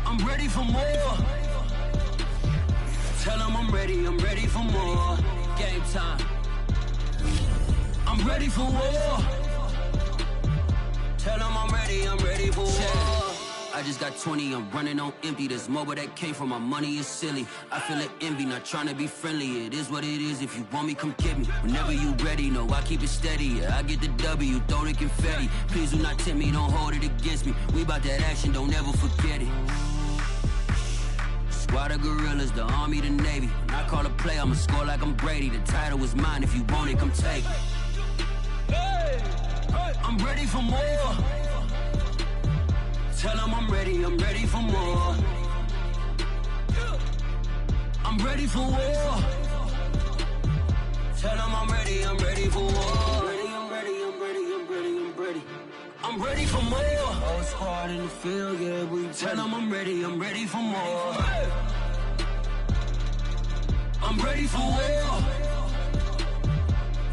I'm ready for more. Tell them I'm ready for more. Game time. I'm ready for war. Tell them I'm ready for war. I just got 20, I'm running on empty. This mobile that came from my money is silly. I feel it envy, not trying to be friendly. It is what it is, if you want me, come get me. Whenever you ready, no, I keep it steady. Yeah, I get the W, throw the confetti. Please do not tempt me, don't hold it against me. We about that action, don't ever forget it. Squad of gorillas, the army, the navy. When I call a play, I'ma score like I'm Brady. The title is mine, if you want it, come take it. I'm ready for more. Tell them I'm ready for more. I'm ready for war. Tell them I'm ready for war. I'm ready for more. Whole squad in the field, yeah, we tell them I'm ready for more. I'm ready for war.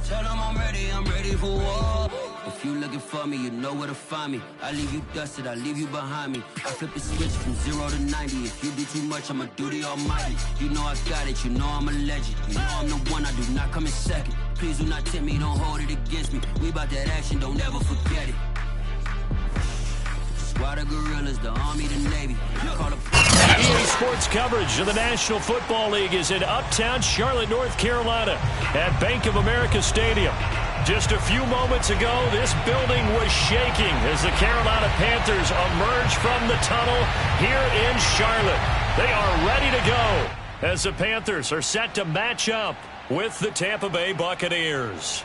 Tell them I'm ready for war. If you looking for me, you know where to find me. I leave you dusted, I leave you behind me. I flip the switch from 0 to 90. If you do too much, I'ma do the almighty. You know I got it, you know I'm a legend. You know I'm the one, I do not come in second. Please do not tempt me, don't hold it against me. We about that action, don't ever forget it. Squad of gorillas, the army, the navy. EA Sports coverage of the National Football League is in uptown Charlotte, North Carolina at Bank of America Stadium. Just a few moments ago, this building was shaking as the Carolina Panthers emerge from the tunnel here in Charlotte. They are ready to go as the Panthers are set to match up with the Tampa Bay Buccaneers.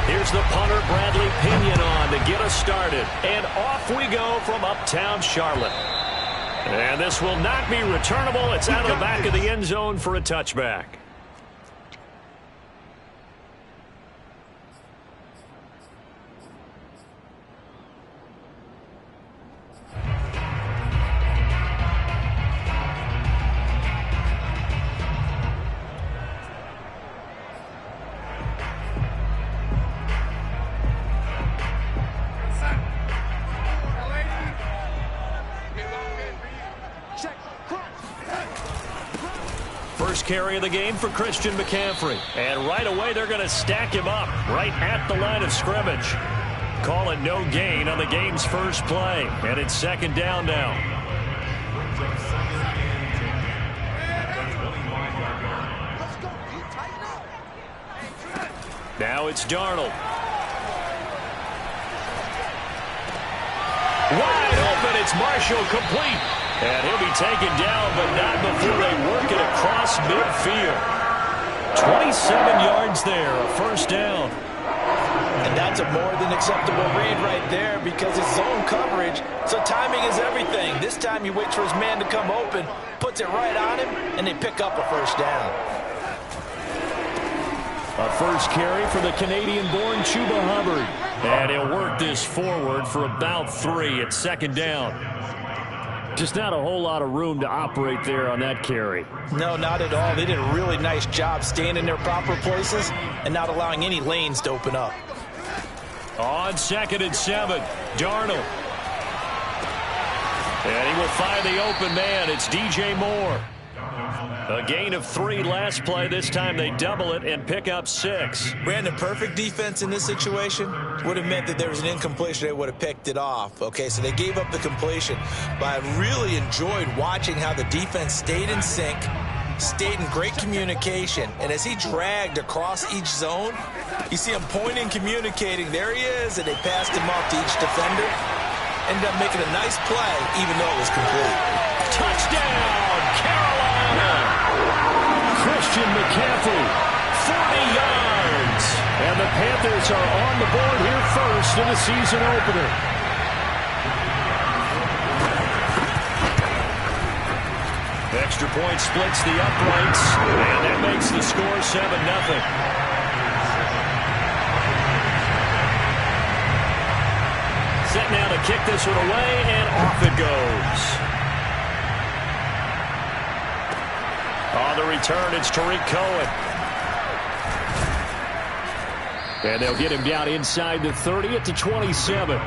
Here's the punter, Bradley Pinion, on to get us started. And off we go from uptown Charlotte. And this will not be returnable. It's out of the back of the end zone for a touchback. First carry of the game for Christian McCaffrey. And right away, they're going to stack him up right at the line of scrimmage. Call it no gain on the game's first play. And it's second down now. Now it's Darnold. Wide open, it's Marshall, complete. And he'll be taken down, but not before they work it across midfield. 27 yards there, a first down. And that's a more than acceptable read right there because it's zone coverage, so timing is everything. This time he waits for his man to come open, puts it right on him, and they pick up a first down. A first carry for the Canadian-born Chuba Hubbard. And he'll work this forward for about 3 at second down. Just not a whole lot of room to operate there on that carry. No, not at all. They did a really nice job staying in their proper places and not allowing any lanes to open up. On 2nd and 7, Darnold. And he will find the open man. It's DJ Moore. A gain of 3 last play. This time they double it and pick up 6. Brandon, perfect defense in this situation would have meant that there was an incompletion. They would have picked it off. Okay, so they gave up the completion. But I really enjoyed watching how the defense stayed in sync, stayed in great communication. And as he dragged across each zone, you see him pointing, communicating. There he is, and they passed him off to each defender. Ended up making a nice play, even though it was complete. Touchdown, Carolina! Christian McCaffrey, 40 yards. And the Panthers are on the board here first in the season opener. Extra point splits the uprights, and that makes the score 7-0. Set now to kick this one away, and off it goes. On the return, it's Tariq Cohen. And they'll get him down inside the 30 at the 27.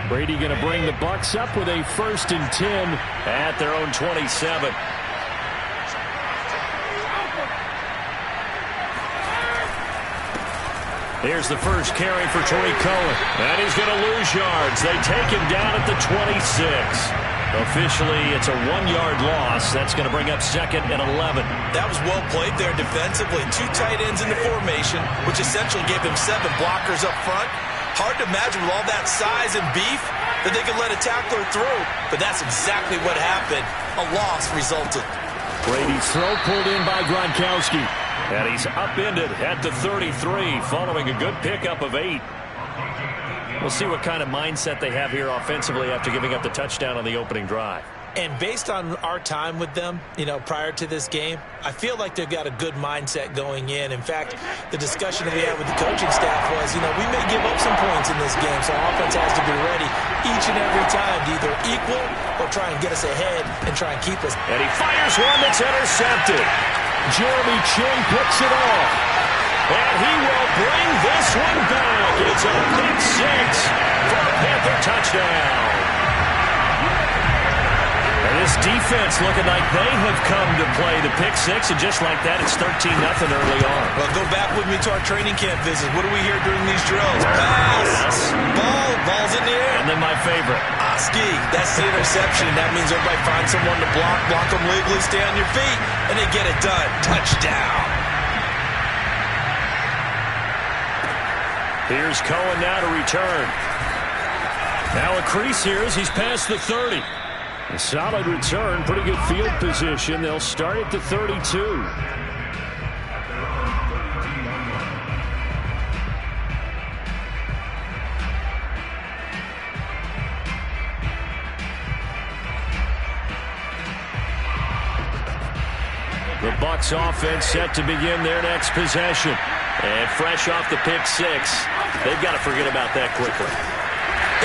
Brady going to bring the Bucs up with a 1st and 10 at their own 27. Here's the first carry for Tariq Cohen. And he's going to lose yards. They take him down at the 26. Officially, it's a 1-yard loss. That's going to bring up 2nd and 11. That was well played there defensively. 2 tight ends in the formation, which essentially gave them 7 blockers up front. Hard to imagine with all that size and beef that they could let a tackler through. But that's exactly what happened. A loss resulted. Brady's throw pulled in by Gronkowski. And he's upended at the 33 following a good pickup of 8. We'll see what kind of mindset they have here offensively after giving up the touchdown on the opening drive. And based on our time with them, prior to this game, I feel like they've got a good mindset going in. In fact, the discussion that we had with the coaching staff was, we may give up some points in this game, so our offense has to be ready each and every time to either equal or try and get us ahead and try and keep us. And he fires one that's intercepted. Jeremy Chin picks it off. And he will bring this one back. It's a pick 6 for a Panther touchdown. And this defense looking like they have come to play the pick 6, and just like that, it's 13-0 early on. Well, go back with me to our training camp visit. What do we hear during these drills? Pass, yes. Ball's in the air. And then my favorite. Oski, that's the interception. That means everybody finds someone to block them legally, stay on your feet, and they get it done. Touchdown. Here's Cohen now to return. Now a crease here as he's past the 30. A solid return, pretty good field position. They'll start at the 32. The Bucs offense set to begin their next possession. And fresh off the pick 6, they've got to forget about that quickly.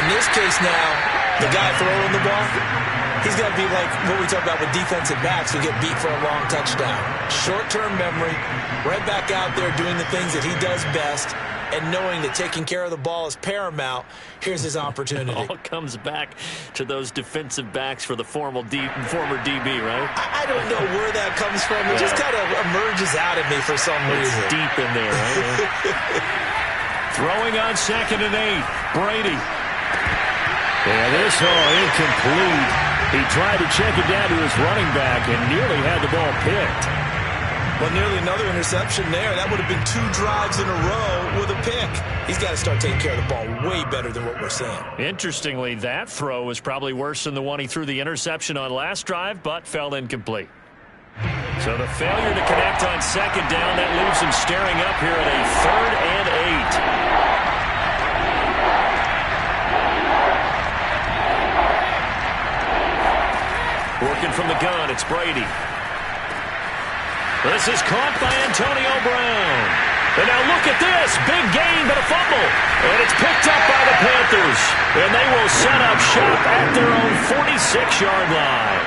In this case now, the guy throwing the ball, he's got to be like what we talk about with defensive backs who get beat for a long touchdown. Short-term memory, right back out there doing the things that he does best, and knowing that taking care of the ball is paramount. Here's his opportunity. It all comes back to those defensive backs for the former DB, right? I don't know where that comes from. It just kind of emerges out at me for some reason. It's deep in there, right? Throwing on 2nd and 8. Brady. And this incomplete. He tried to check it down to his running back and nearly had the ball picked. Well, nearly another interception there. That would have been 2 drives in a row with a pick. He's got to start taking care of the ball way better than what we're seeing. Interestingly, that throw was probably worse than the one he threw the interception on last drive, but fell incomplete. So the failure to connect on 2nd down, that leaves him staring up here at a 3rd and 8. Working from the gun, it's Brady. This is caught by Antonio Brown. And now look at this. Big gain, but a fumble. And it's picked up by the Panthers. And they will set up shop at their own 46-yard line.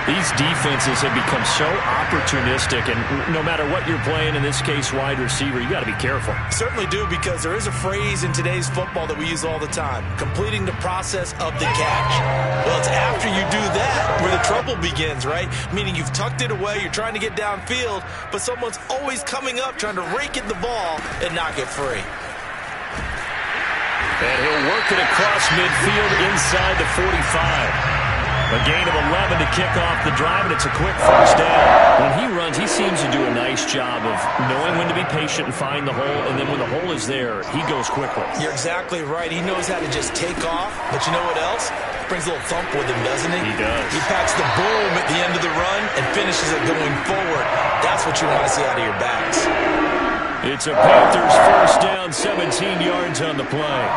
These defenses have become so opportunistic, and no matter what you're playing, in this case wide receiver, you got to be careful. Certainly do, because there is a phrase in today's football that we use all the time: completing the process of the catch. Well, it's after you do that where the trouble begins, right? Meaning you've tucked it away, you're trying to get downfield, but someone's always coming up trying to rake at the ball and knock it free. And he'll work it across midfield inside the 45. A gain of 11 to kick off the drive, and it's a quick first down. When he runs, he seems to do a nice job of knowing when to be patient and find the hole, and then when the hole is there, he goes quickly. You're exactly right. He knows how to just take off, but you know what else? Brings a little thump with him, doesn't he? He does. He packs the boom at the end of the run and finishes it going forward. That's what you want to see out of your backs. It's a Panthers first down, 17 yards on the play.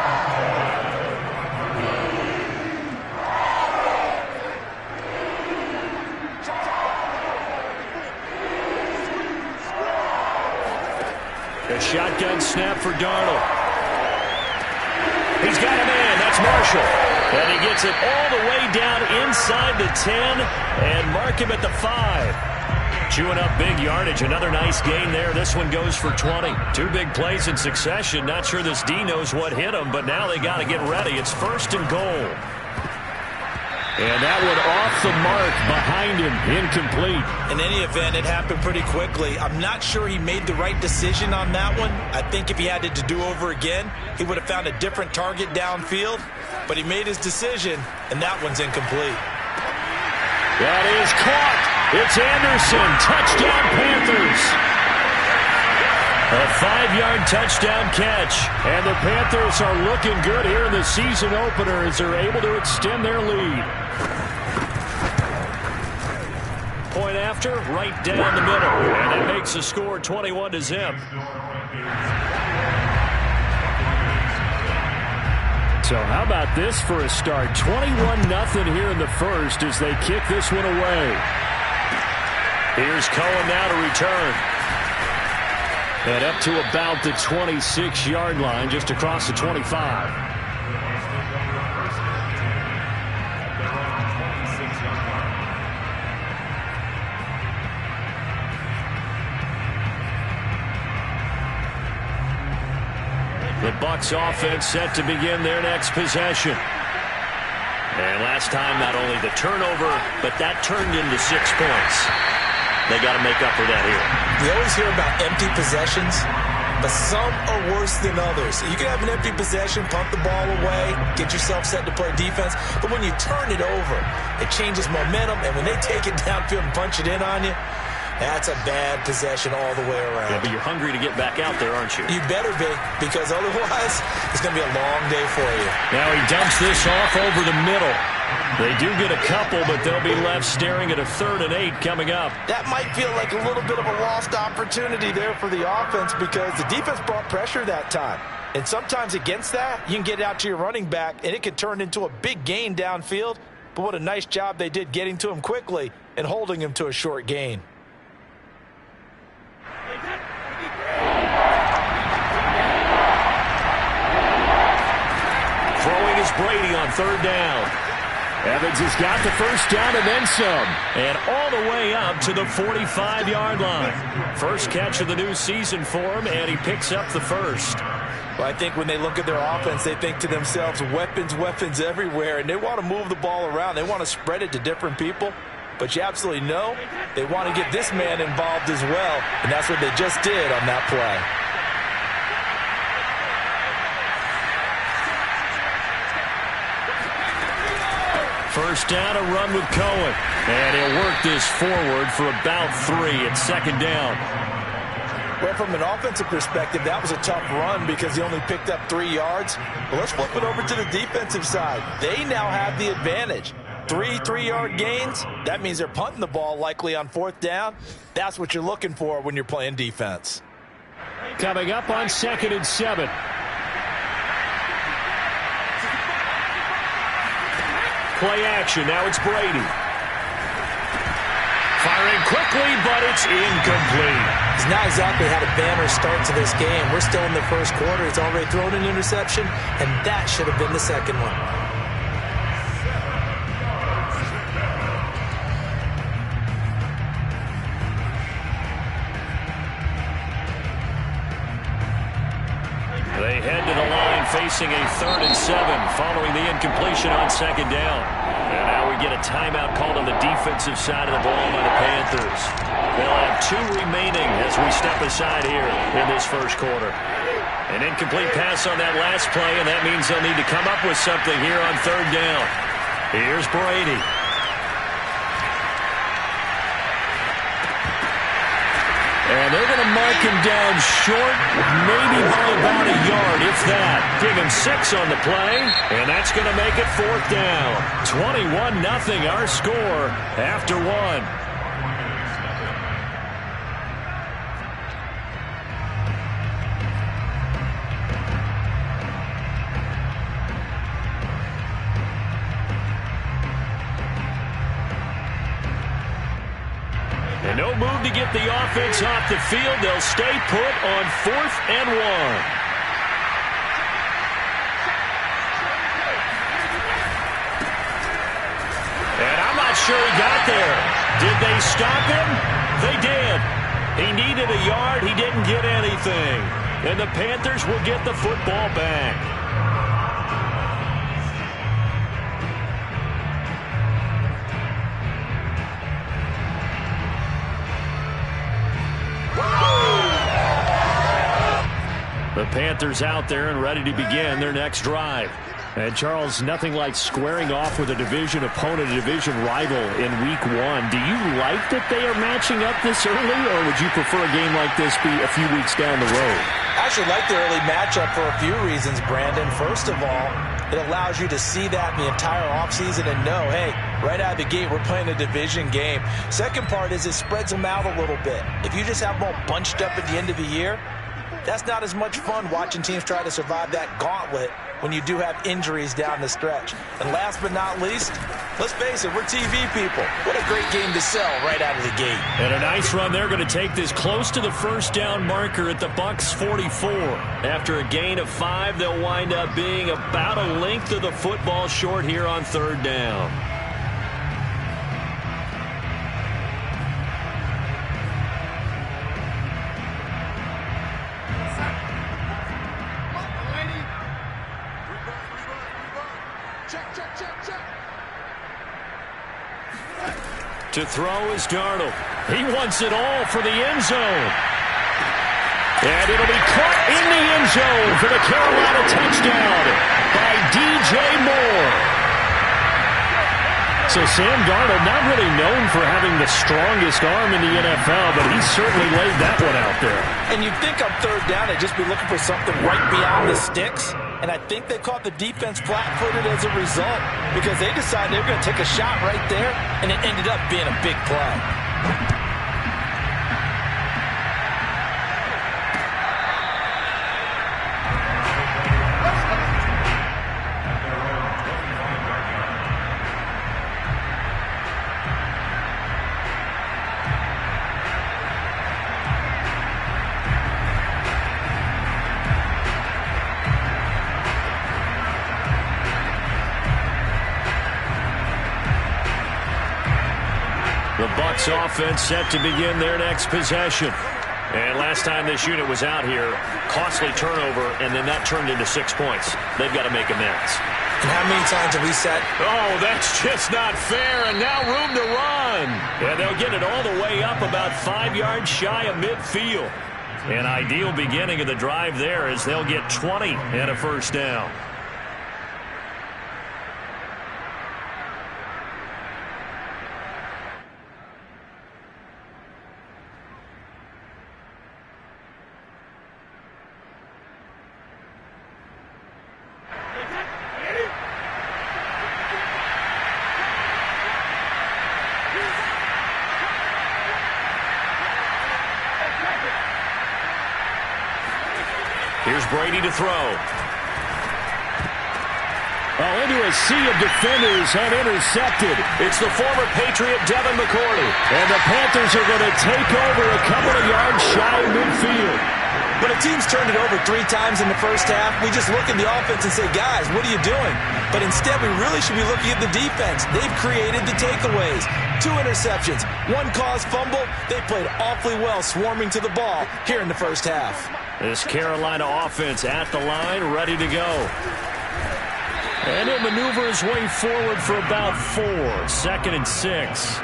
A shotgun snap for Darnold. He's got a man. That's Marshall. And he gets it all the way down inside the 10 and mark him at the 5. Chewing up big yardage. Another nice gain there. This one goes for 20. 2 big plays in succession. Not sure this D knows what hit him, but now they got to get ready. It's 1st and goal. And that one off the mark behind him, incomplete. In any event, it happened pretty quickly. I'm not sure he made the right decision on that one. I think if he had it to do over again, he would have found a different target downfield. But he made his decision, and that one's incomplete. That is caught. It's Anderson. Touchdown, Panthers. A 5-yard touchdown catch. And the Panthers are looking good here in the season opener as they're able to extend their lead. Point after, right down the middle. And it makes the score 21-0. So how about this for a start? 21-0 here in the first as they kick this one away. Here's Cohen now to return. And up to about the 26-yard line, just across the 25. The Bucs offense set to begin their next possession. And last time, not only the turnover, but that turned into 6 points. They got to make up for that here. We always hear about empty possessions, but some are worse than others. You can have an empty possession, pump the ball away, get yourself set to play defense, but when you turn it over, it changes momentum, and when they take it downfield and punch it in on you, that's a bad possession all the way around. Yeah, but you're hungry to get back out there, aren't you? You better be, because otherwise it's going to be a long day for you. Now he dumps this off over the middle. They do get a couple, but they'll be left staring at a 3rd and 8 coming up. That might feel like a little bit of a lost opportunity there for the offense because the defense brought pressure that time. And sometimes against that, you can get out to your running back, and it can turn into a big gain downfield. But what a nice job they did getting to him quickly and holding him to a short gain. Throwing is Brady on 3rd down. Evans has got the first down and then some. And all the way up to the 45-yard line. First catch of the new season for him, and he picks up the first. Well, I think when they look at their offense, they think to themselves, weapons, weapons everywhere, and they want to move the ball around. They want to spread it to different people. But you absolutely know they want to get this man involved as well, and that's what they just did on that play. First down, a run with Cohen. And he'll work this forward for about 3 at 2nd down. Well, from an offensive perspective, that was a tough run because he only picked up 3 yards. But let's flip it over to the defensive side. They now have the advantage. 3 3-yard gains, that means they're punting the ball likely on 4th down. That's what you're looking for when you're playing defense. Coming up on 2nd and 7. Play action. Now it's Brady. Firing quickly, but it's incomplete. He's not exactly had a banner start to this game. We're still in the first quarter. He's already thrown an interception, and that should have been the second one. They head to the line facing a 3rd and 7 following the incompletion on 2nd down. And now we get a timeout called on the defensive side of the ball by the Panthers. They'll have 2 remaining as we step aside here in this first quarter. An incomplete pass on that last play, and that means they'll need to come up with something here on 3rd down. Here's Brady. And they're going to mark him down short, maybe by about a yard, if that. Give him 6 on the play, and that's going to make it 4th down. 21-0 our score after 1. And no move to get the offense off the field. They'll stay put on 4th and 1. sure he got there. Did they stop him? They did. He needed a yard. He didn't get anything. And the Panthers will get the football back. The Panthers out there and ready to begin their next drive. And, Charles, nothing like squaring off with a division opponent, a division rival in Week 1. Do you like that they are matching up this early, or would you prefer a game like this be a few weeks down the road? I actually like the early matchup for a few reasons, Brandon. First of all, it allows you to see that in the entire offseason and know, hey, right out of the gate, we're playing a division game. Second part is it spreads them out a little bit. If you just have them all bunched up at the end of the year, that's not as much fun watching teams try to survive that gauntlet when you do have injuries down the stretch. And last but not least, let's face it, we're TV people. What a great game to sell right out of the gate. And a nice run. They're going to take this close to the first down marker at the Bucs 44. After a gain of 5, they'll wind up being about a length of the football short here on third down. To throw is Darnold. He wants it all for the end zone. And it'll be caught in the end zone for the Carolina touchdown by DJ Moore. So Sam Darnold, not really known for having the strongest arm in the NFL, but he certainly laid that one out there. And you'd think on third down they'd just be looking for something right beyond the sticks. And I think they caught the defense flat-footed as a result because they decided they were going to take a shot right there, and it ended up being a big play. The Bucs offense set to begin their next possession. And last time this unit was out here, costly turnover, and then that turned into 6 points. They've got to make amends. And how many times have we said, oh, that's just not fair, and now room to run. And they'll get it all the way up about 5 yards shy of midfield. An ideal beginning of the drive there as they'll get 20 and a first down. Here's Brady to throw. Oh, into a sea of defenders and intercepted. It's the former Patriot Devin McCourty. And the Panthers are going to take over a couple of yards shy of midfield. when a team's turned it over 3 times in the first half, we just look at the offense and say, guys, what are you doing? But instead, we really should be looking at the defense. They've created the takeaways. 2 interceptions, 1 caused fumble. They played awfully well swarming to the ball here in the first half. This Carolina offense at the line, ready to go. And he'll maneuver his way forward for about 4. 2nd and 6.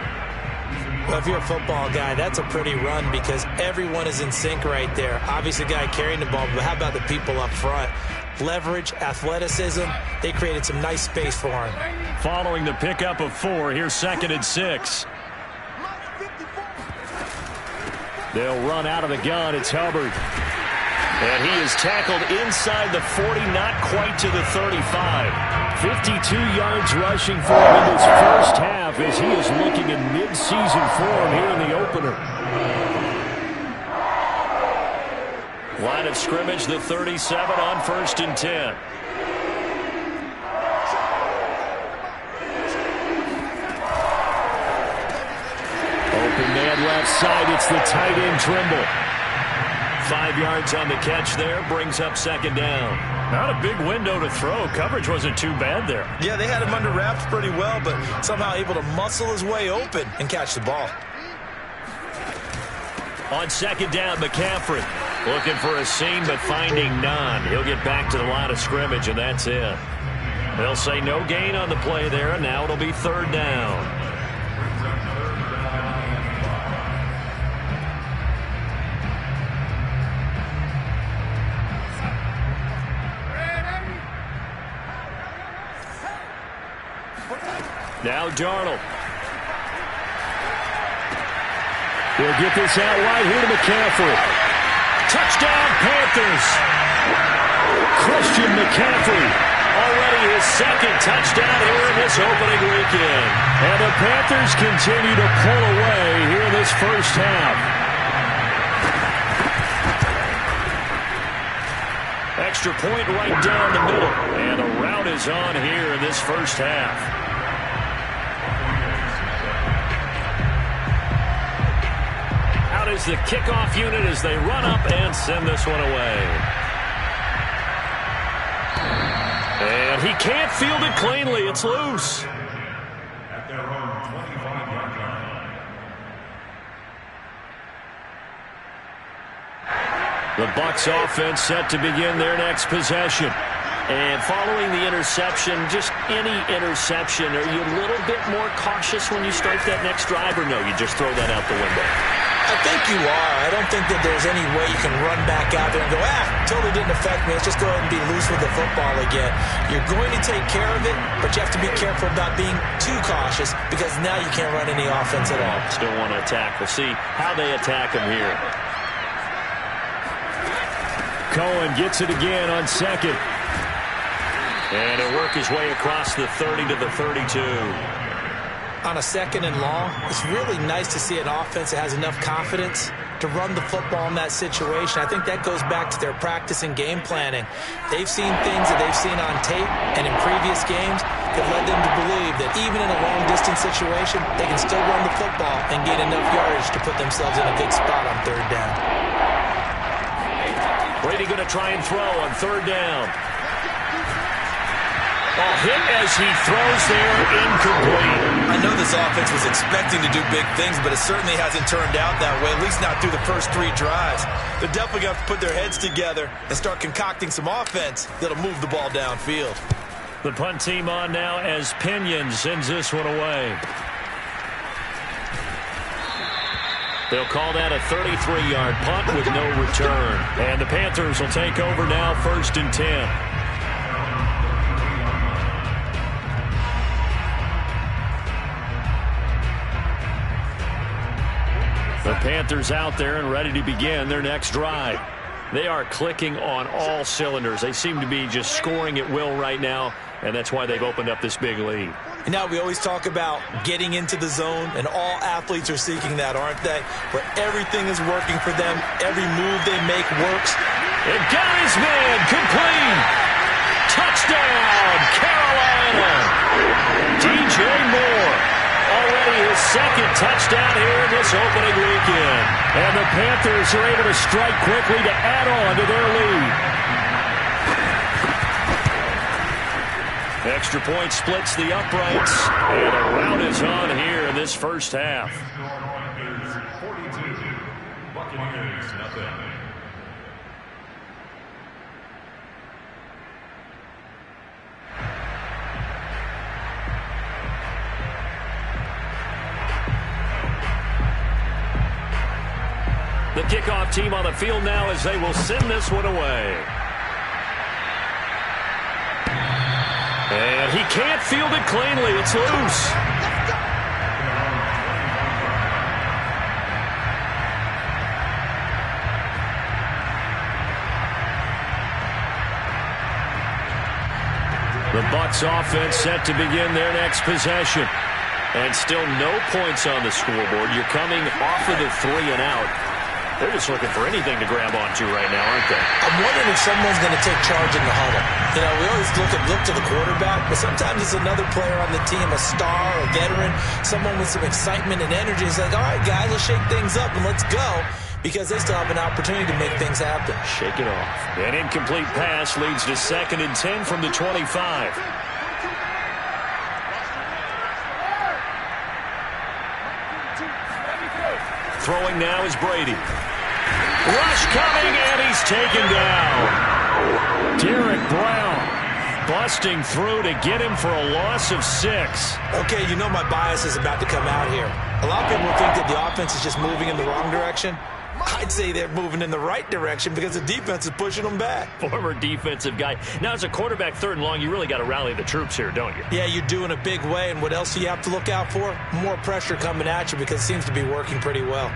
Well, if you're a football guy, that's a pretty run because everyone is in sync right there. Obviously, the guy carrying the ball, but how about the people up front? Leverage, athleticism, they created some nice space for him. Following the pickup of 4, here's 2nd and 6. They'll run out of the gun. It's Hubbard. And he is tackled inside the 40, not quite to the 35. 52 yards rushing for him in this first half as he is looking in mid-season form here in the opener. Line of scrimmage, the 37 on 1st and 10. Open man left side, it's the tight end Trimble. 5 yards on the catch there. Brings up second down. Not a big window to throw. Coverage wasn't too bad there. Yeah, they had him under wraps pretty well, but somehow able to muscle his way open and catch the ball. On second down, McCaffrey looking for a seam, but finding none. He'll get back to the line of scrimmage, and that's it. They'll say no gain on the play there, and now it'll be third down. Now Darnold. He'll get this out wide here to McCaffrey. Touchdown, Panthers. Christian McCaffrey. Already his second touchdown here in this opening weekend. And the Panthers continue to pull away here in this first half. Extra point right down the middle. And a rout is on here in this first half. Is the kickoff unit as they run up and send this one away. And he can't field it cleanly. It's loose. At their own 25-yard line. The Bucs offense set to begin their next possession. And following the interception, just any interception, are you a little bit more cautious when you start that next drive, or no, you just throw that out the window? I think you are. I don't think that there's any way you can run back out there and go, totally didn't affect me. Let's just go ahead and be loose with the football again. You're going to take care of it, but you have to be careful about being too cautious because now you can't run any offense at all. Still want to attack. We'll see how they attack him here. Cohen gets it again on second. And he'll work his way across the 30 to the 32. On a second and long, it's really nice to see an offense that has enough confidence to run the football in that situation. I think that goes back to their practice and game planning. They've seen things that they've seen on tape and in previous games that led them to believe that even in a long-distance situation, they can still run the football and gain enough yardage to put themselves in a good spot on third down. Brady going to try and throw on third down. Ball hit as he throws there, incomplete. I know this offense was expecting to do big things, but it certainly hasn't turned out that way, at least not through the first 3 drives. They're definitely going to have to put their heads together and start concocting some offense that'll move the ball downfield. The punt team on now as Pinion sends this one away. They'll call that a 33-yard punt with no return. And the Panthers will take over now, 1st and 10. The Panthers out there and ready to begin their next drive. They are clicking on all cylinders. They seem to be just scoring at will right now, and that's why they've opened up this big lead. And now we always talk about getting into the zone, and all athletes are seeking that, aren't they? Where everything is working for them, every move they make works. It got his man, complete. Touchdown, Carolina. DJ Moore. Already his second touchdown here in this opening weekend. And the Panthers are able to strike quickly to add on to their lead. Extra point splits the uprights. And a rout is on here in this first half. 42. Buccaneers, nothing. The kickoff team on the field now as they will send this one away. And he can't field it cleanly. It's loose. The Bucs offense set to begin their next possession. And still no points on the scoreboard. You're coming off of the 3 and out. They're just looking for anything to grab onto right now, aren't they? I'm wondering if someone's going to take charge in the huddle. You know, we always look to the quarterback, but sometimes it's another player on the team, a star, a veteran, someone with some excitement and energy. It's like, all right, guys, let's shake things up and let's go. because they still have an opportunity to make things happen. Shake it off. An incomplete pass leads to 2nd and 10 from the 25. Throwing now is Brady. Rush coming, and he's taken down. Derek Brown busting through to get him for a loss of 6. Okay, you know my bias is about to come out here. A lot of people think that the offense is just moving in the wrong direction. I'd say they're moving in the right direction because the defense is pushing them back. Former defensive guy. Now, as a quarterback, 3rd and long, you really got to rally the troops here, don't you? Yeah, you do in a big way. And what else do you have to look out for? More pressure coming at you because it seems to be working pretty well.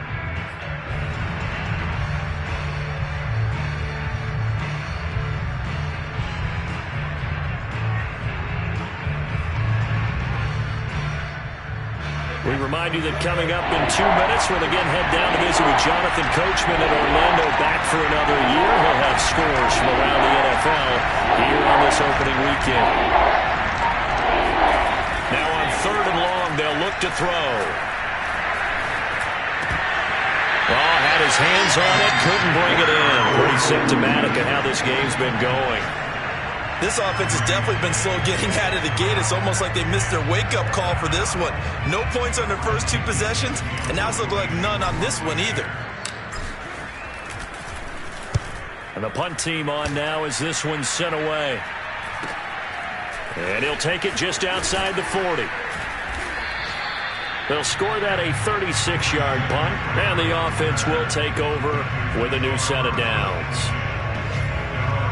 We remind you that coming up in 2 minutes, we'll again head down to visit with Jonathan Coachman in Orlando, back for another year. He'll have scores from around the NFL here on this opening weekend. Now on 3rd and long, they'll look to throw. Well, had his hands on it, couldn't bring it in. Pretty symptomatic of how this game's been going. This offense has definitely been slow getting out of the gate. It's almost like they missed their wake-up call for this one. No points on their first 2 possessions, and now it's looking like none on this one either. And the punt team on now as this one's sent away. And he'll take it just outside the 40. They'll score that a 36-yard punt, and the offense will take over with a new set of downs.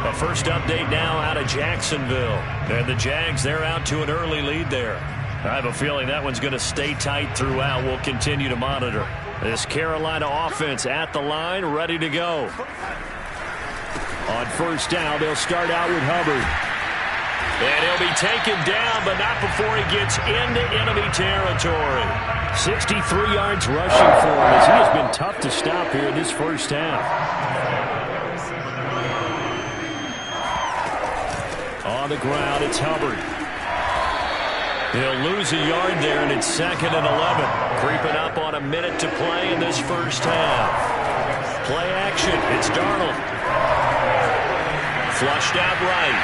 A first update now out of Jacksonville. And the Jags, they're out to an early lead there. I have a feeling that one's going to stay tight throughout. We'll continue to monitor. This Carolina offense at the line, ready to go. On 1st down, they'll start out with Hubbard. And he'll be taken down, but not before he gets into enemy territory. 63 yards rushing for him as he has been tough to stop here in this first half. On the ground, it's Hubbard. He'll lose a yard there, and it's 2nd and 11. Creeping up on a minute to play in this first half. Play action. It's Darnold. Flushed out right.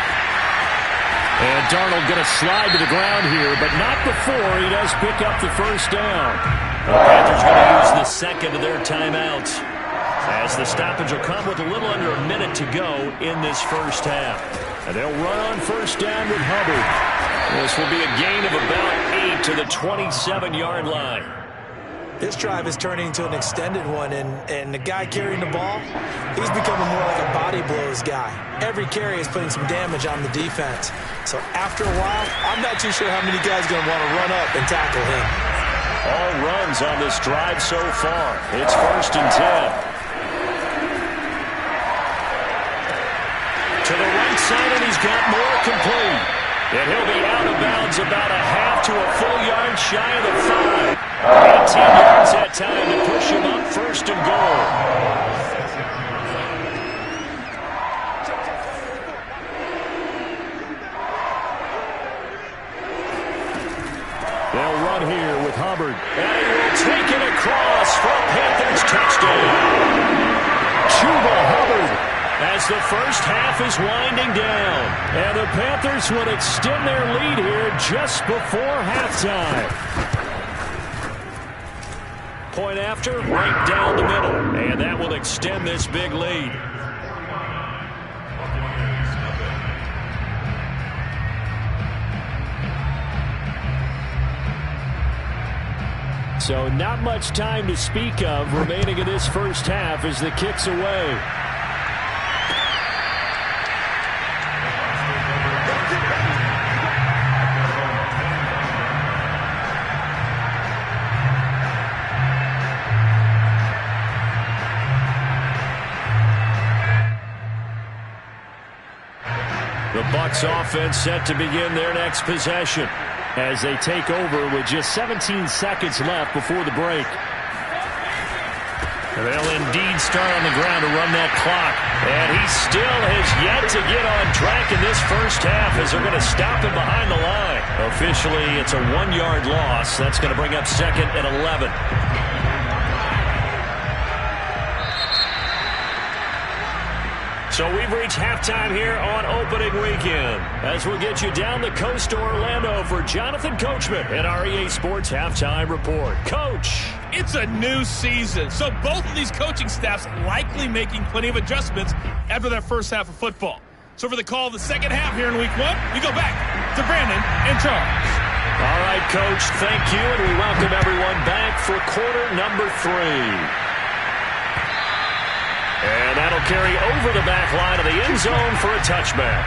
And Darnold going to slide to the ground here, but not before he does pick up the first down. The Panthers going to use the 2nd of their timeouts, as the stoppage will come with a little under a minute to go in this first half. And they'll run on 1st down with Hubbard. This will be a gain of about 8 to the 27-yard line. This drive is turning into an extended one, and the guy carrying the ball, he's becoming more like a body blows guy. Every carry is putting some damage on the defense. So after a while, I'm not too sure how many guys are going to want to run up and tackle him. All runs on this drive so far. It's 1st and 10. To the right side, and he's got more complete. And he'll be out of bounds about a half to a full yard shy of the 5. 18 yards that time to push him up 1st and goal. They'll run here with Hubbard. And he will take it across for a Panthers touchdown. Chuba Hubbard, as the first half is winding down. And the Panthers would extend their lead here just before halftime. Point after, right down the middle. And that will extend this big lead. So not much time to speak of remaining in this first half as the kick's away. The Bucs offense set to begin their next possession as they take over with just 17 seconds left before the break. They'll indeed start on the ground to run that clock. And he still has yet to get on track in this first half as they're going to stop him behind the line. Officially, it's a 1-yard loss. That's going to bring up 2nd and 11. So we've reached halftime here on opening weekend as we'll get you down the coast to Orlando for Jonathan Coachman at our EA Sports Halftime Report. Coach. It's a new season, so both of these coaching staffs likely making plenty of adjustments after that first half of football. So for the call of the second half here in Week 1, we go back to Brandon and Charles. All right, Coach, thank you, and we welcome everyone back for quarter number 3. And that'll carry over the back line of the end zone for a touchback.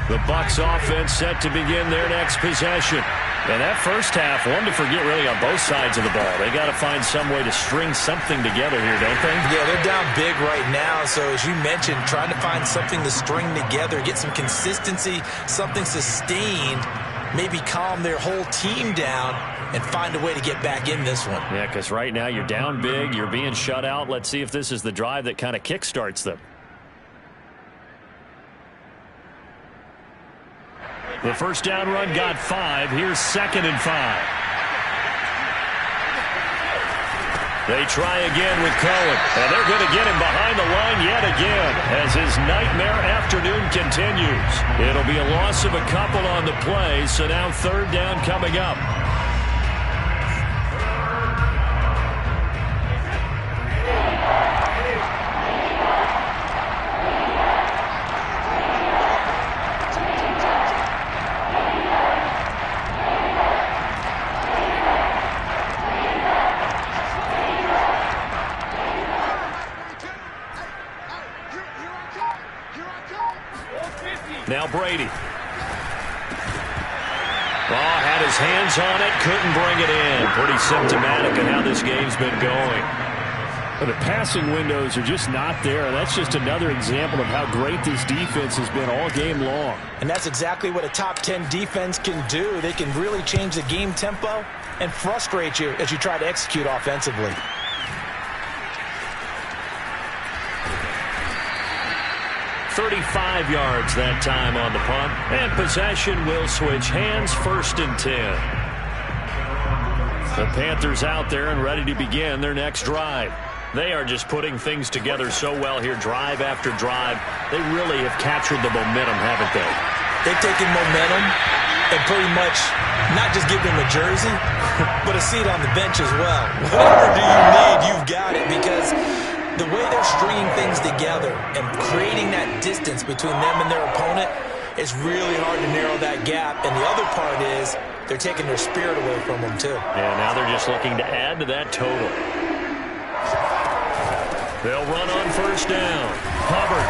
The Bucs offense set to begin their next possession. And that first half, one to forget really on both sides of the ball. They got to find some way to string something together here, don't they? Yeah, they're down big right now. So as you mentioned, trying to find something to string together, get some consistency, something sustained, maybe calm their whole team down and find a way to get back in this one. Yeah, because right now you're down big, you're being shut out. Let's see if this is the drive that kind of kickstarts them. The first down run got 5. Here's 2nd and 5. They try again with Cohen, and they're going to get him behind the line yet again as his nightmare afternoon continues. It'll be a loss of a couple on the play, so now 3rd down coming up. Now Brady. Had his hands on it, couldn't bring it in. Pretty symptomatic of how this game's been going. But the passing windows are just not there. That's just another example of how great this defense has been all game long. And that's exactly what a top 10 defense can do. They can really change the game tempo and frustrate you as you try to execute offensively. .35 yards that time on the punt. And possession will switch hands, 1st and 10. The Panthers out there and ready to begin their next drive. They are just putting things together so well here, drive after drive. They really have captured the momentum, haven't they? They've taken momentum and pretty much not just give them a jersey, but a seat on the bench as well. Whatever do you need, you've got it, because the way they're stringing things together and creating that distance between them and their opponent is really hard to narrow that gap. And the other part is they're taking their spirit away from them, too. And now they're just looking to add to that total. They'll run on 1st down. Hubbard.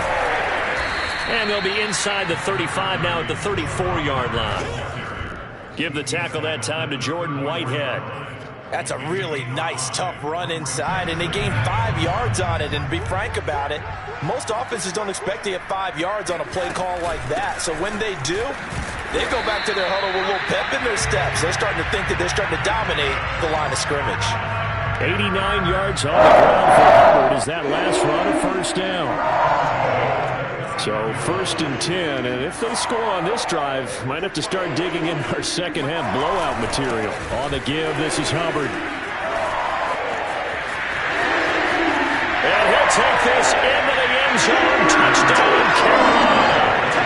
And they'll be inside the 35 now at the 34-yard line. Give the tackle that time to Jordan Whitehead. That's a really nice, tough run inside, and they gained 5 yards on it. And to be frank about it, most offenses don't expect to get 5 yards on a play call like that. So when they do, they go back to their huddle with a little pep in their steps. They're starting to think that they're starting to dominate the line of scrimmage. 89 yards on the ground for Hubbard as that last run of 1st down. So 1st and 10, and if they score on this drive, might have to start digging into our second half blowout material. On the give, this is Hubbard. And he'll take this into the end zone. Touchdown, Carolina.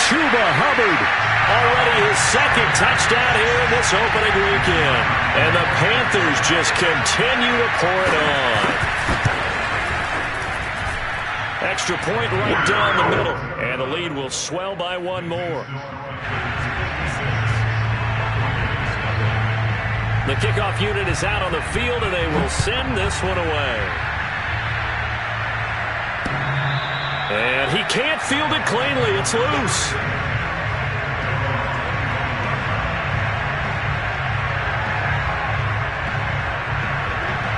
Chuba Hubbard. Already his 2nd touchdown here in this opening weekend. And the Panthers just continue to pour it on. Extra point right down the middle. And the lead will swell by 1 more. The kickoff unit is out on the field, and they will send this one away. And he can't field it cleanly. It's loose.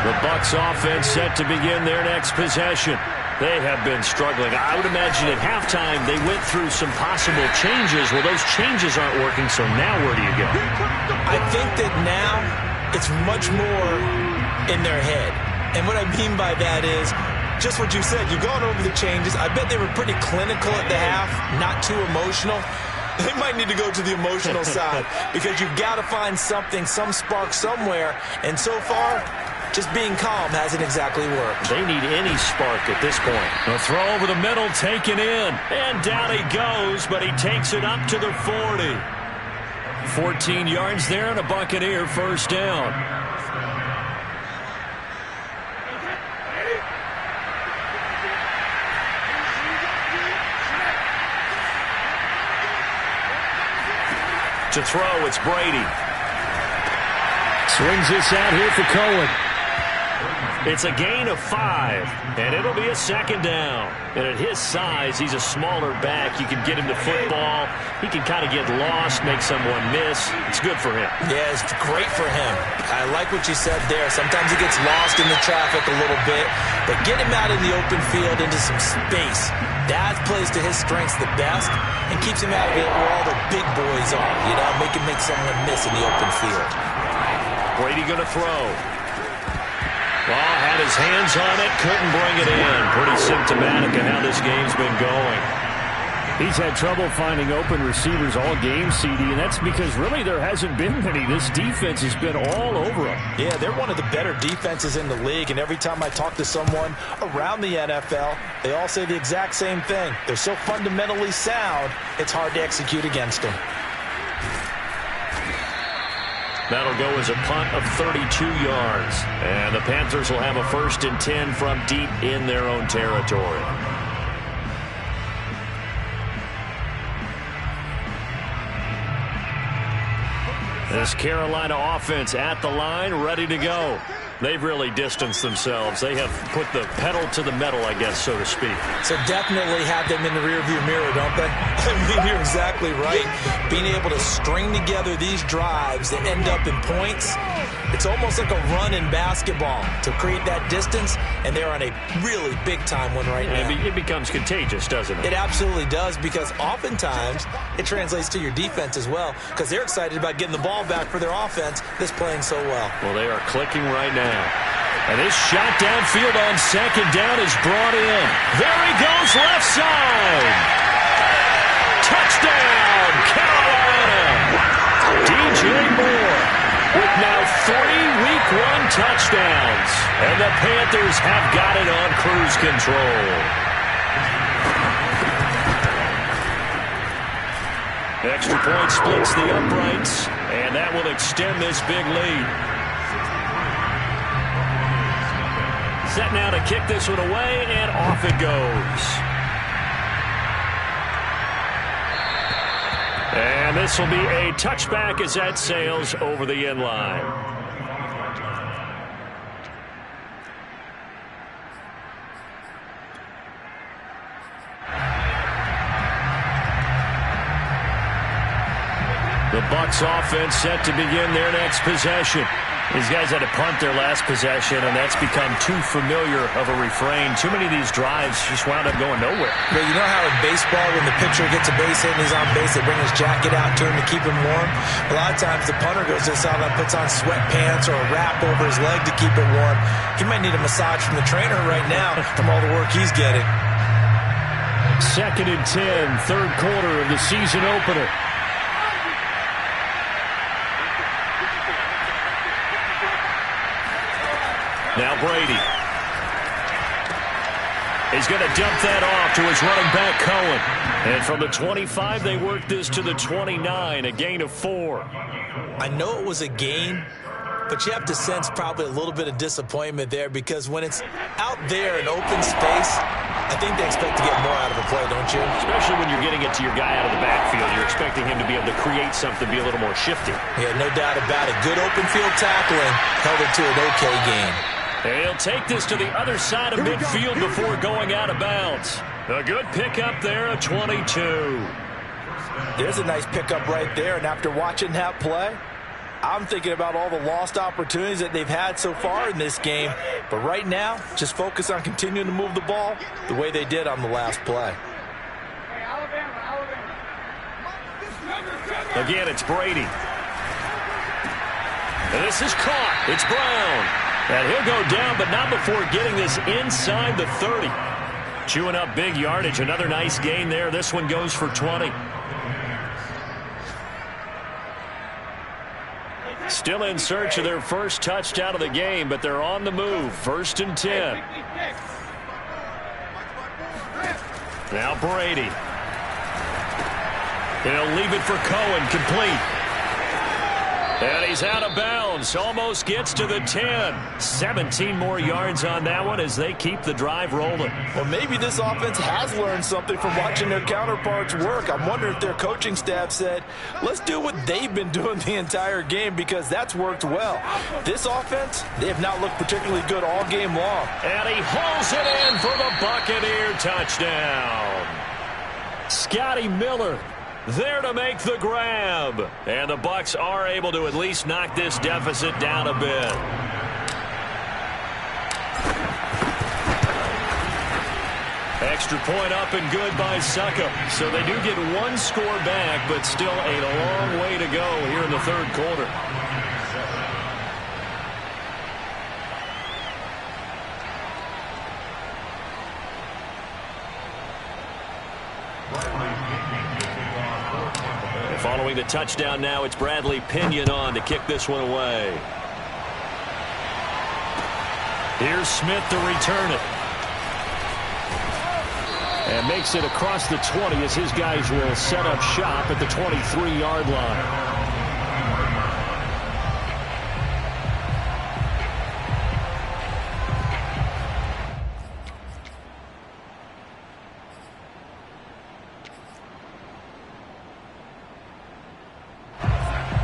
The Bucs offense set to begin their next possession. They have been struggling. I would imagine at halftime they went through some possible changes. Well, those changes aren't working, so now where do you go? I think that now it's much more in their head. And what I mean by that is just what you said. You've gone over the changes. I bet they were pretty clinical at the half, not too emotional. They might need to go to the emotional side because you've got to find something, some spark somewhere. And so far, just being calm hasn't exactly worked. They need any spark at this point. A throw over the middle taken in. And down he goes, but he takes it up to the 40. 14 yards there and a Buccaneer first down. To throw, it's Brady. Swings this out here for Cohen. It's a gain of 5, and it'll be a second down. And at his size, he's a smaller back. You can get him to football. He can kind of get lost, make someone miss. It's good for him. Yeah, it's great for him. I like what you said there. Sometimes he gets lost in the traffic a little bit, but get him out in the open field into some space. That plays to his strengths the best and keeps him out of it where all the big boys are. You know, make someone miss in the open field. Brady going to throw. Well, had his hands on it, couldn't bring it in. Pretty symptomatic of how this game's been going. He's had trouble finding open receivers all game, CD, and that's because really there hasn't been many. This defense has been all over him. Yeah, they're one of the better defenses in the league, and every time I talk to someone around the NFL, they all say the exact same thing. They're so fundamentally sound, it's hard to execute against them. That'll go as a punt of 32 yards. And the Panthers will have a 1st and 10 from deep in their own territory. This Carolina offense at the line, ready to go. They've really distanced themselves. They have put the pedal to the metal, I guess, so to speak. So definitely have them in the rearview mirror, don't they? I mean, you're exactly right. Being able to string together these drives that end up in points, it's almost like a run in basketball to create that distance, and they're on a really big-time one right now. It becomes contagious, doesn't it? It absolutely does, because oftentimes it translates to your defense as well, because they're excited about getting the ball back for their offense that's playing so well. Well, they are clicking right now. And this shot downfield on second down is brought in. There he goes, left side. Touchdown, Carolina. DJ Moore with now 3 Week 1 touchdowns. And the Panthers have got it on cruise control. Extra point splits the uprights, and that will extend this big lead. Set now to kick this one away, and off it goes. And this will be a touchback as that sails over the end line. The Bucs offense set to begin their next possession. These guys had to punt their last possession, and that's become too familiar of a refrain. Too many of these drives just wound up going nowhere. Well, you know how in baseball, when the pitcher gets a base hit and he's on base, they bring his jacket out to him to keep him warm? A lot of times the punter goes to the sideline, puts on sweatpants or a wrap over his leg to keep it warm. He might need a massage from the trainer right now from all the work he's getting. 2nd and 10, third quarter of the season opener. Now Brady. He's going to dump that off to his running back, Cohen. And from the 25, they work this to the 29, a gain of 4. I know it was a gain, but you have to sense probably a little bit of disappointment there, because when it's out there in open space, I think they expect to get more out of a play, don't you? Especially when you're getting it to your guy out of the backfield. You're expecting him to be able to create something, be a little more shifty. Yeah, no doubt about it. Good open field tackling held it to an okay gain. He'll take this to the other side of midfield before going out of bounds. A good pickup there, a 22. There's a nice pickup right there, and after watching that play, I'm thinking about all the lost opportunities that they've had so far in this game. But right now, just focus on continuing to move the ball the way they did on the last play. Again, it's Brady. And this is caught. It's Brown. And he'll go down, but not before getting this inside the 30. Chewing up big yardage. Another nice gain there. This one goes for 20. Still in search of their first touchdown of the game, but they're on the move. 1st and 10. Now Brady. He'll leave it for Cohen, complete. And he's out of bounds. Almost gets to the 10. 17 more yards on that one as they keep the drive rolling. Well, maybe this offense has learned something from watching their counterparts work. I'm wondering if their coaching staff said, let's do what they've been doing the entire game, because that's worked well. This offense, they have not looked particularly good all game long. And he hauls it in for the Buccaneer touchdown. Scotty Miller there to make the grab. And the Bucs are able to at least knock this deficit down a bit. Extra point up and good by Suckup. So they do get one score back, but still a long way to go here in the 3rd quarter. Following the touchdown now, it's Bradley Pinion on to kick this one away. Here's Smith to return it. And makes it across the 20 as his guys will set up shop at the 23-yard line.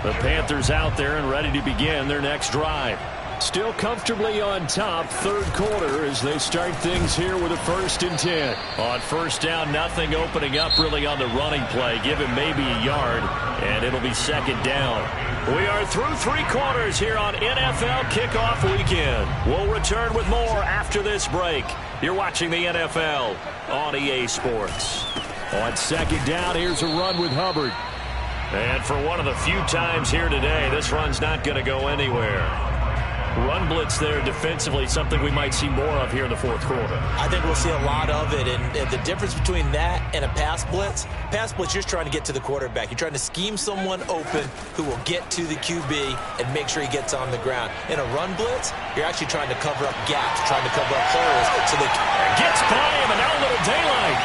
The Panthers out there and ready to begin their next drive. Still comfortably on top, 3rd quarter as they start things here with a 1st and 10. On 1st down, nothing opening up really on the running play. Give him maybe a yard, and it'll be 2nd down. We are through 3 quarters here on NFL Kickoff Weekend. We'll return with more after this break. You're watching the NFL on EA Sports. On 2nd down, here's a run with Hubbard. And for one of the few times here today, this run's not going to go anywhere. Run blitz there defensively, something we might see more of here in the 4th quarter. I think we'll see a lot of it, and the difference between that and a pass blitz, you're just trying to get to the quarterback. You're trying to scheme someone open who will get to the QB and make sure he gets on the ground. In a run blitz, you're actually trying to cover up gaps, trying to cover up holes. So they gets by him, and now a little daylight.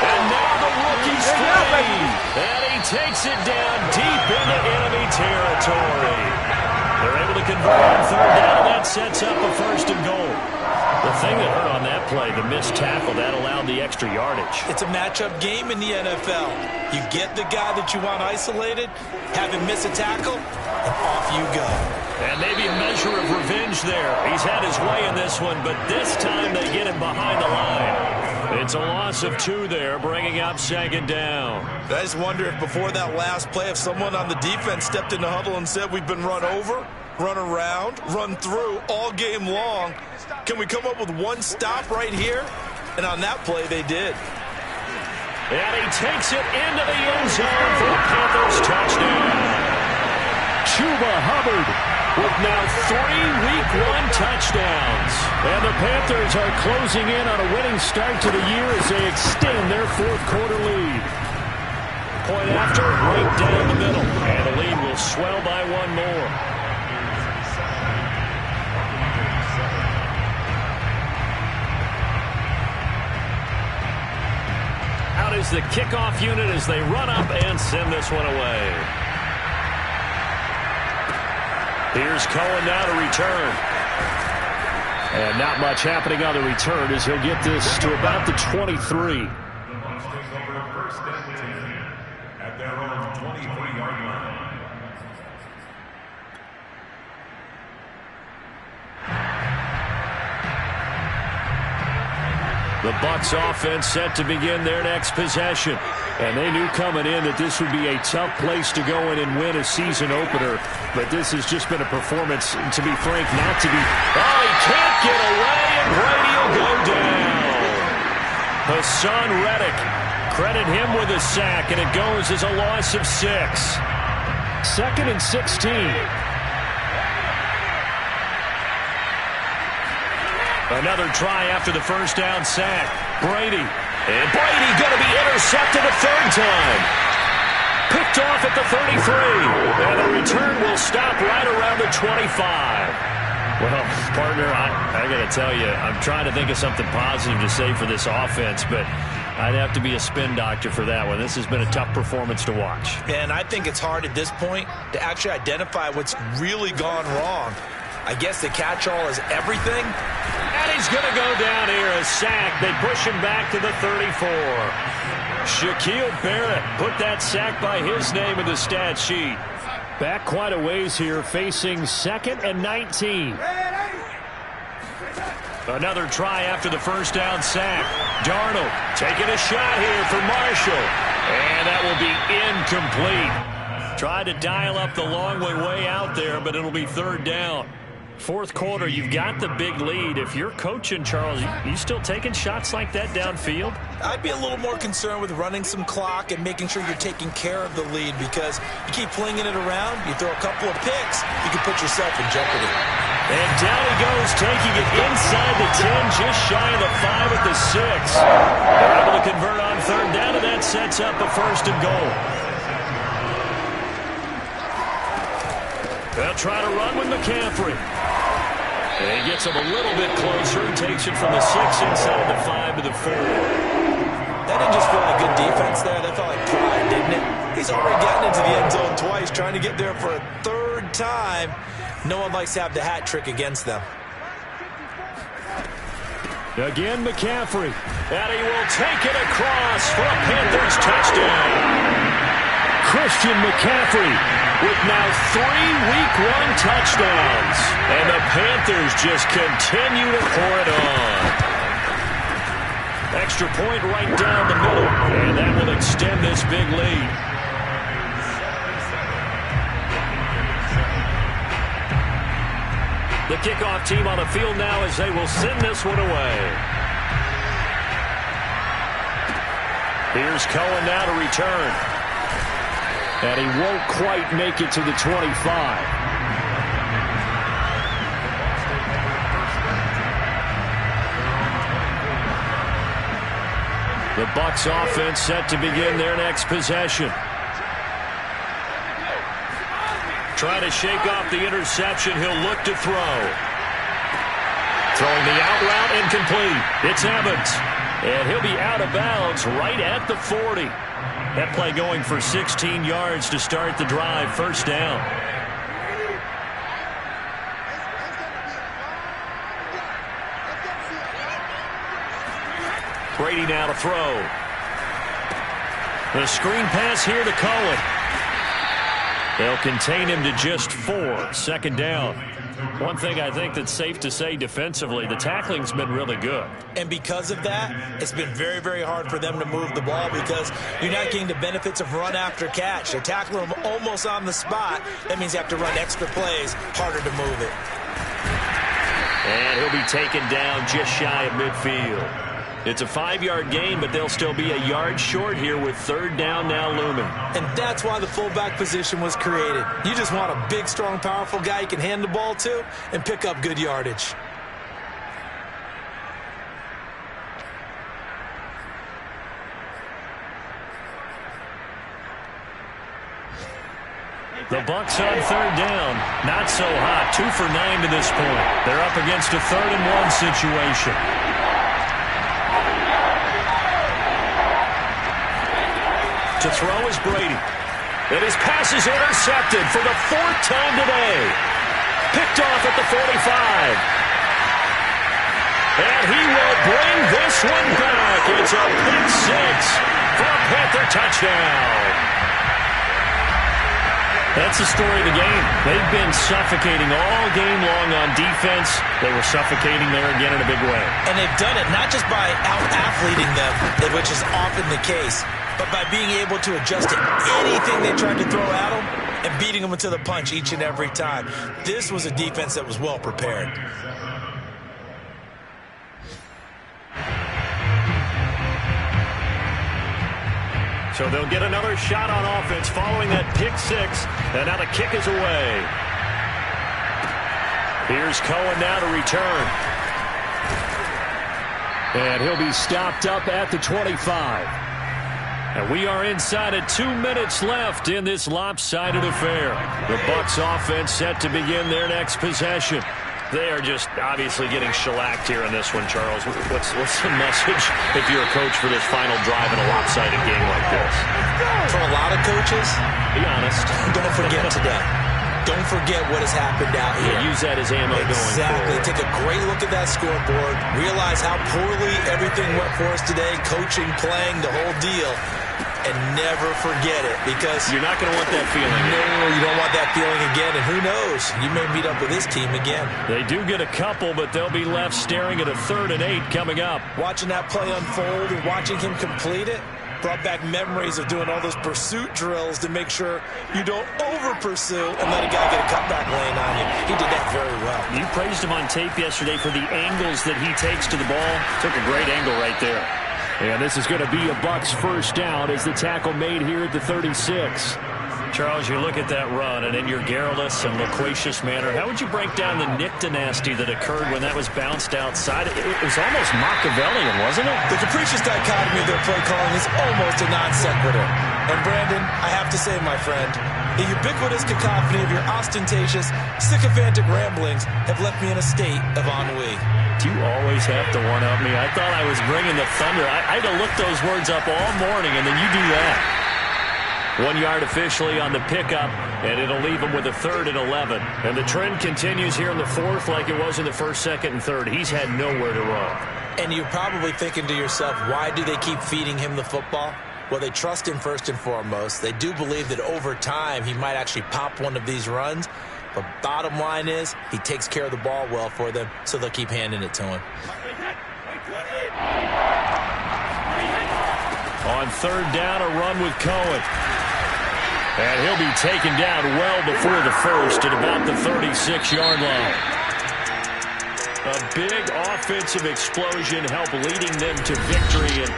And now the rookie's free. And he takes it down deep into enemy territory. They're able to convert on 3rd down, and that sets up a 1st and goal. The thing that hurt on that play, the missed tackle, that allowed the extra yardage. It's a matchup game in the NFL. You get the guy that you want isolated, have him miss a tackle, and off you go. And maybe a measure of revenge there. He's had his way in this one, but this time they get him behind the line. It's a loss of 2 there, bringing up 2nd down. I just wonder if before that last play, if someone on the defense stepped in the huddle and said, we've been run over, run around, run through all game long. Can we come up with one stop right here? And on that play, they did. And he takes it into the end zone for the Panthers touchdown. Chuba Hubbard with now 3 Week 1 touchdowns. And the Panthers are closing in on a winning start to the year as they extend their 4th quarter lead. Point after, right down the middle. And the lead will swell by 1 more. Out is the kickoff unit as they run up and send this one away. Here's Cohen now to return. And not much happening on the return as he'll get this to about the 23. The Bucs take over 1st and 10 at their own 23-yard line. The Bucs offense set to begin their next possession. And they knew coming in that this would be a tough place to go in and win a season opener. But this has just been a performance, to be frank, not to be... Oh, he can't get away, and Brady will go down. Hassan Reddick, credit him with a sack, and it goes as a loss of 6. 2nd and 16. Another try after the 1st down sack. Brady. And Brady going to be intercepted a 3rd time. Picked off at the 33. And the return will stop right around the 25. Well, partner, I got to tell you, I'm trying to think of something positive to say for this offense, but I'd have to be a spin doctor for that one. This has been a tough performance to watch. And I think it's hard at this point to actually identify what's really gone wrong. I guess the catch-all is everything. And he's going to go down here, a sack. They push him back to the 34. Shaquille Barrett put that sack by his name in the stat sheet. Back quite a ways here, facing 2nd and 19. Another try after the first down sack. Darnold taking a shot here for Marshall. And that will be incomplete. Tried to dial up the long way out there, but it'll be 3rd down. 4th quarter, you've got the big lead. If you're coaching, Charles, you still taking shots like that downfield? I'd be a little more concerned with running some clock and making sure you're taking care of the lead, because you keep flinging it around, you throw a couple of picks, you can put yourself in jeopardy. And down he goes, taking it inside the 10, just shy of the 5 at the 6. They're able to convert on 3rd down, and that sets up a 1st and goal. They'll try to run with McCaffrey. And he gets him a little bit closer. He takes it from the 6 inside the 5 to the 4. That didn't just feel like good defense there. That felt like pride, didn't it? He's already gotten into the end zone twice, trying to get there for a 3rd time. No one likes to have the hat trick against them. Again, McCaffrey. And he will take it across for a Panthers touchdown. Christian McCaffrey with now 3 Week 1 touchdowns. And the Panthers just continue to pour it on. Extra point right down the middle. And that will extend this big lead. The kickoff team on the field now as they will send this one away. Here's Cohen now to return. And he won't quite make it to the 25. The Bucs offense set to begin their next possession. Trying to shake off the interception. He'll look to throw. Throwing the out route, incomplete. It's Evans. And he'll be out of bounds right at the 40. That play going for 16 yards to start the drive. 1st down. Brady now to throw. The screen pass here to Cohen. They'll contain him to just 4. 2nd down. One thing I think that's safe to say defensively, the tackling's been really good. And because of that, it's been very, very hard for them to move the ball, because you're not getting the benefits of run after catch. They're tackling them almost on the spot. That means you have to run extra plays, harder to move it. And he'll be taken down just shy of midfield. It's a 5-yard gain, but they'll still be a yard short here with 3rd down now looming. And that's why the fullback position was created. You just want a big, strong, powerful guy you can hand the ball to and pick up good yardage. The Bucs on 3rd down. Not so hot. 2 for 9 to this point. They're up against a 3rd and 1 situation. To throw is Brady. And his pass is intercepted for the 4th time today. Picked off at the 45. And he will bring this one back. It's a pick 6 for a Panther touchdown. That's the story of the game. They've been suffocating all game long on defense. They were suffocating there again in a big way. And they've done it not just by out-athleting them, which is often the case, but by being able to adjust to anything they tried to throw at them and beating them to the punch each and every time. This was a defense that was well prepared. So they'll get another shot on offense following that pick 6. And now the kick is away. Here's Cohen now to return. And he'll be stopped up at the 25. And we are inside of 2 minutes left in this lopsided affair. The Bucs offense set to begin their next possession. They are just obviously getting shellacked here in this one, Charles. What's the message if you're a coach for this final drive in a lopsided game like this? For a lot of coaches, be honest. Don't forget today. Don't forget what has happened out here. Yeah, use that as ammo going forward. Exactly. Take a great look at that scoreboard. Realize how poorly everything went for us today. Coaching, playing, the whole deal. And never forget it, because you're not going to want that feeling. No, you don't want that feeling again. And who knows? You may meet up with this team again. They do get a couple, but they'll be left staring at a 3rd and 8 coming up. Watching that play unfold and watching him complete it brought back memories of doing all those pursuit drills to make sure you don't over-pursue and let a guy get a cutback lane on you. He did that very well. You praised him on tape yesterday for the angles that he takes to the ball. Took a great angle right there. And this is going to be a Bucs first down as the tackle made here at the 36. Charles, you look at that run, and in your garrulous and loquacious manner, how would you break down the nick-dynasty that occurred when that was bounced outside? It was almost Machiavellian, wasn't it? The capricious dichotomy of their play calling is almost a non sequitur. And Brandon, I have to say, my friend, the ubiquitous cacophony of your ostentatious, sycophantic ramblings have left me in a state of ennui. Do you always have to one-up me? I thought I was bringing the thunder. I had to look those words up all morning, and then you do that. 1 yard officially on the pickup, and it'll leave him with a 3rd and 11. And the trend continues here in the 4th like it was in the 1st, 2nd, and 3rd. He's had nowhere to run. And you're probably thinking to yourself, why do they keep feeding him the football? Well, they trust him first and foremost. They do believe that over time he might actually pop one of these runs. But bottom line is, he takes care of the ball well for them, so they'll keep handing it to him. On 3rd down, a run with Cohen. And he'll be taken down well before the 1st at about the 36-yard line. A big offensive explosion helped leading them to victory. And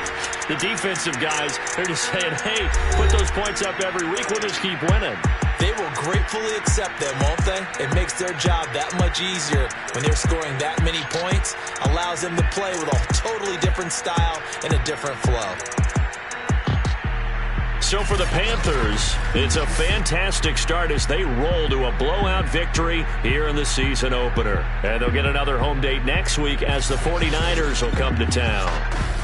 the defensive guys, they're just saying, hey, put those points up every week. We'll just keep winning. They will gratefully accept them, won't they? It makes their job that much easier when they're scoring that many points. Allows them to play with a totally different style and a different flow. So for the Panthers, it's a fantastic start as they roll to a blowout victory here in the season opener. And they'll get another home date next week as the 49ers will come to town.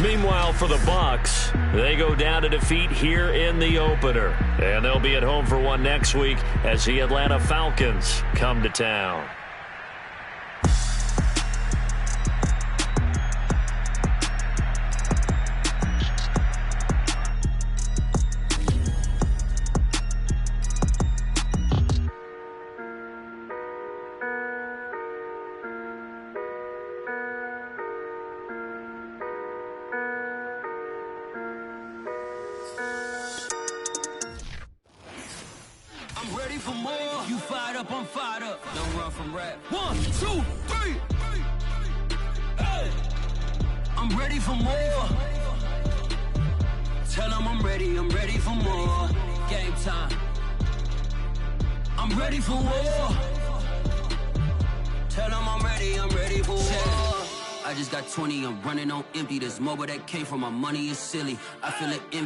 Meanwhile, for the Bucs, they go down to defeat here in the opener. And they'll be at home for one next week as the Atlanta Falcons come to town. For more, you fired up, I'm fired up. Don't run from rap. 1, 2, 3. Hey. I'm ready for more. Tell them I'm ready for more. Game time. I'm ready for war. Tell them I'm ready for war. I just got 20, I'm running on empty. This mobile that came from my money is silly. I feel it empty.